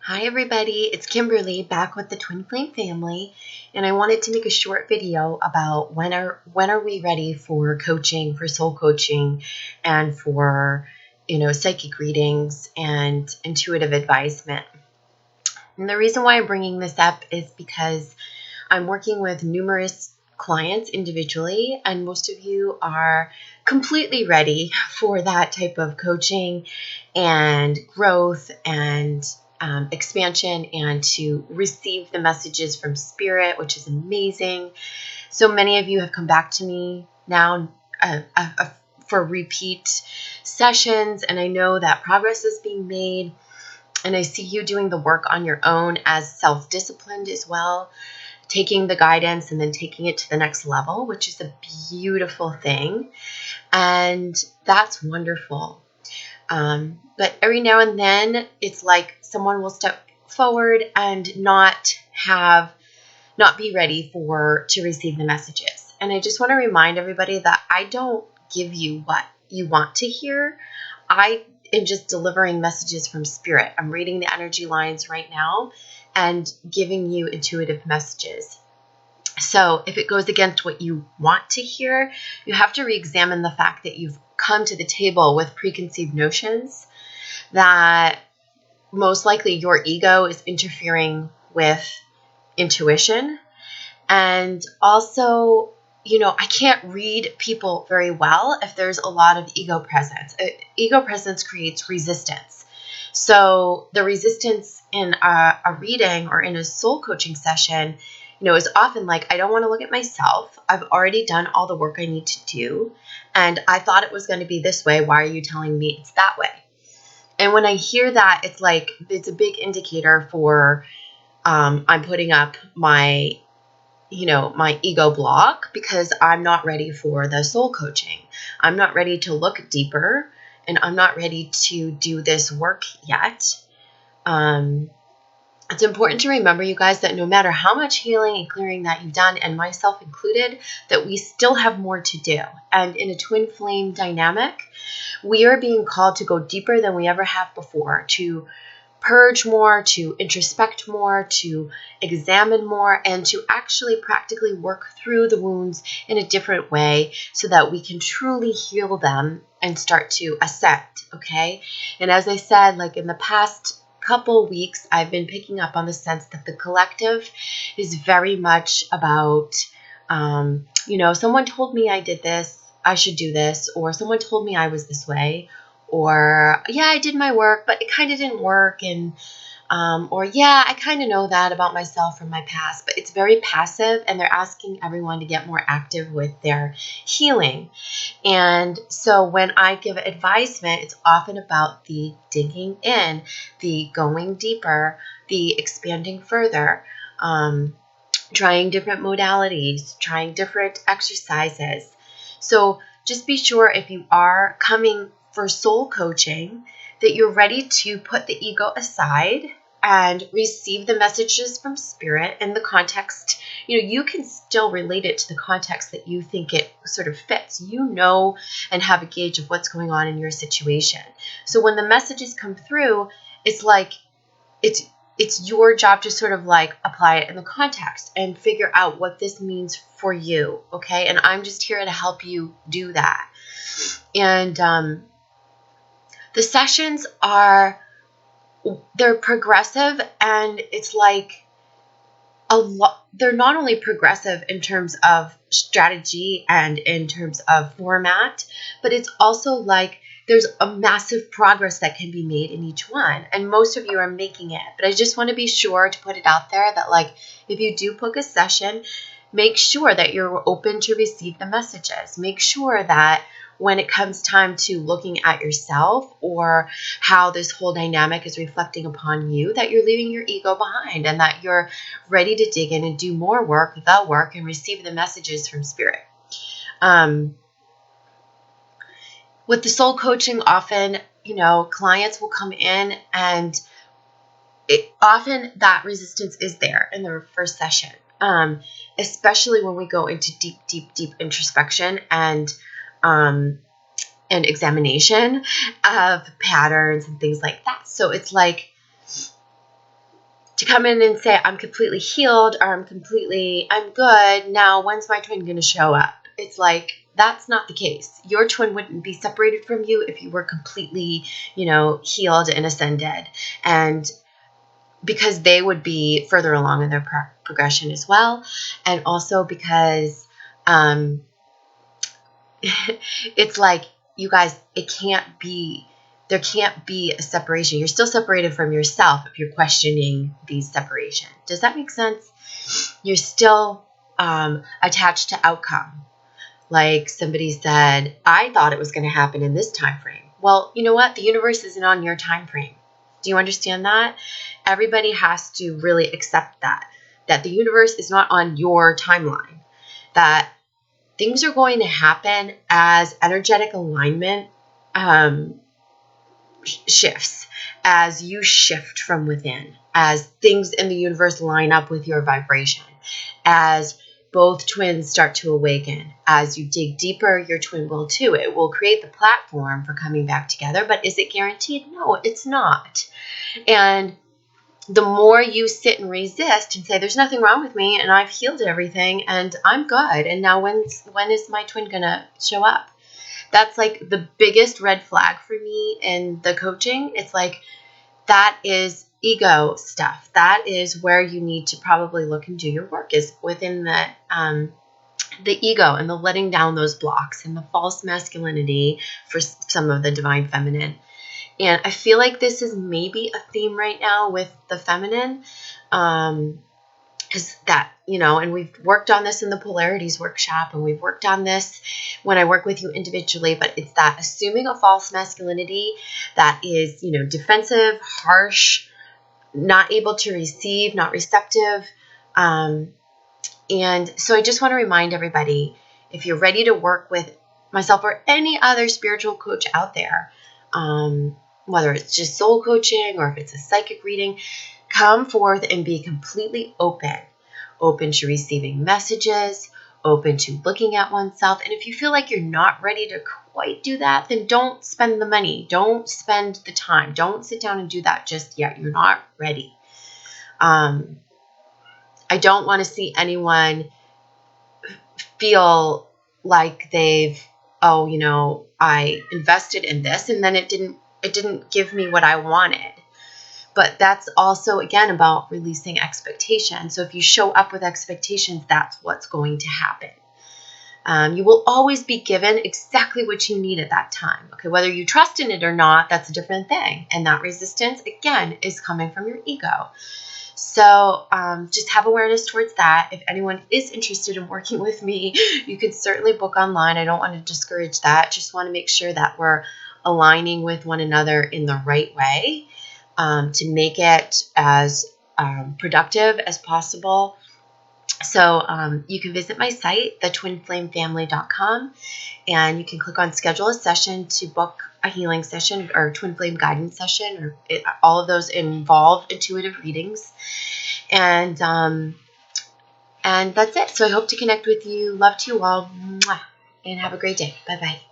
Hi everybody, it's Kimberly back with the Twin Flame family, and I wanted to make a short video about when are we ready for coaching, for soul coaching, and for psychic readings and intuitive advisement. And the reason why I'm bringing this up is because I'm working with numerous clients individually, and most of you are completely ready for that type of coaching and growth and expansion and to receive the messages from spirit, which is amazing. So many of you have come back to me now for repeat sessions, and I know that progress is being made. And I see you doing the work on your own as self-disciplined as well, taking the guidance and then taking it to the next level, which is a beautiful thing. And that's wonderful. But every now and then it's like someone will step forward and not be ready to receive the messages. And I just want to remind everybody that I don't give you what you want to hear. I am just delivering messages from spirit. I'm reading the energy lines right now and giving you intuitive messages. So if it goes against what you want to hear, you have to re-examine the fact that you've come to the table with preconceived notions, that most likely your ego is interfering with intuition. And also, I can't read people very well if there's a lot of ego presence. Ego presence creates resistance. So the resistance in a reading or in a soul coaching session, is often like, I don't want to look at myself. I've already done all the work I need to do. And I thought it was going to be this way. Why are you telling me it's that way? And when I hear that, it's like, it's a big indicator for I'm putting up my ego block because I'm not ready for the soul coaching. I'm not ready to look deeper, and I'm not ready to do this work yet. It's important to remember, you guys, that no matter how much healing and clearing that you've done, and myself included, that we still have more to do. And in a twin flame dynamic, we are being called to go deeper than we ever have before, to purge more, to introspect more, to examine more, and to actually practically work through the wounds in a different way so that we can truly heal them and start to ascend, okay? And as I said, like in the past couple weeks, I've been picking up on the sense that the collective is very much about, someone told me I did this, I should do this, or someone told me I was this way, or yeah, I did my work, but it kind of didn't work, and or yeah, I kind of know that about myself from my past. But it's very passive, and they're asking everyone to get more active with their healing. And so when I give advisement, it's often about the digging in, the going deeper, the expanding further, trying different modalities, trying different exercises. So just be sure, if you are coming for soul coaching, that you're ready to put the ego aside and receive the messages from spirit in the context. You can still relate it to the context that you think it sort of fits. And have a gauge of what's going on in your situation. So when the messages come through, it's like it's your job to sort of like apply it in the context and figure out what this means for you, okay? And I'm just here to help you do that. And the sessions they're progressive, and it's like they're not only progressive in terms of strategy and in terms of format, but it's also like there's a massive progress that can be made in each one, and most of you are making it. But I just want to be sure to put it out there that, like, if you do book a session, make sure that you're open to receive the messages. Make sure that when it comes time to looking at yourself or how this whole dynamic is reflecting upon you, that you're leaving your ego behind and that you're ready to dig in and do more work, the work, and receive the messages from spirit. With the soul coaching, often, clients will come in, and often that resistance is there in the first session, especially when we go into deep introspection and examination of patterns and things like that. So it's like to come in and say, I'm completely healed, or I'm good. Now, when's my twin going to show up? It's like, that's not the case. Your twin wouldn't be separated from you if you were completely, healed and ascended. And because they would be further along in their progression as well. And also because it's like, you guys, there can't be a separation. You're still separated from yourself if you're questioning these separation. Does that make sense? You're still attached to outcome. Like somebody said, I thought it was going to happen in this time frame. Well, you know what? The universe isn't on your time frame. Do you understand that? Everybody has to really accept that the universe is not on your timeline, that things are going to happen as energetic alignment shifts, as you shift from within, as things in the universe line up with your vibration, as both twins start to awaken. As you dig deeper, your twin will too. It will create the platform for coming back together, but is it guaranteed? No, it's not. And the more you sit and resist and say, there's nothing wrong with me and I've healed everything and I'm good, and now when is my twin going to show up? That's like the biggest red flag for me in the coaching. It's like, that is ego stuff. That is where you need to probably look and do your work, is within the ego and the letting down those blocks and the false masculinity for some of the divine feminine. And I feel like this is maybe a theme right now with the feminine, is that, and we've worked on this in the polarities workshop, and we've worked on this when I work with you individually, but it's that assuming a false masculinity that is, defensive, harsh, not able to receive, not receptive. And so I just want to remind everybody, if you're ready to work with myself or any other spiritual coach out there, whether it's just soul coaching or if it's a psychic reading, come forth and be completely open to receiving messages, open to looking at oneself. And if you feel like you're not ready to quite do that, then don't spend the money. Don't spend the time. Don't sit down and do that just yet. You're not ready. I don't want to see anyone feel like I invested in this and then it didn't give me what I wanted. But that's also, again, about releasing expectations. So if you show up with expectations, that's what's going to happen. You will always be given exactly what you need at that time. Okay, whether you trust in it or not, that's a different thing. And that resistance, again, is coming from your ego. So just have awareness towards that. If anyone is interested in working with me, you can certainly book online. I don't want to discourage that. Just want to make sure that we're aligning with one another in the right way, to make it as productive as possible. So you can visit my site, thetwinflamefamily.com, and you can click on schedule a session to book a healing session or twin flame guidance session, or all of those involve intuitive readings. And that's it. So I hope to connect with you. Love to you all. Mwah. And have a great day. Bye-bye.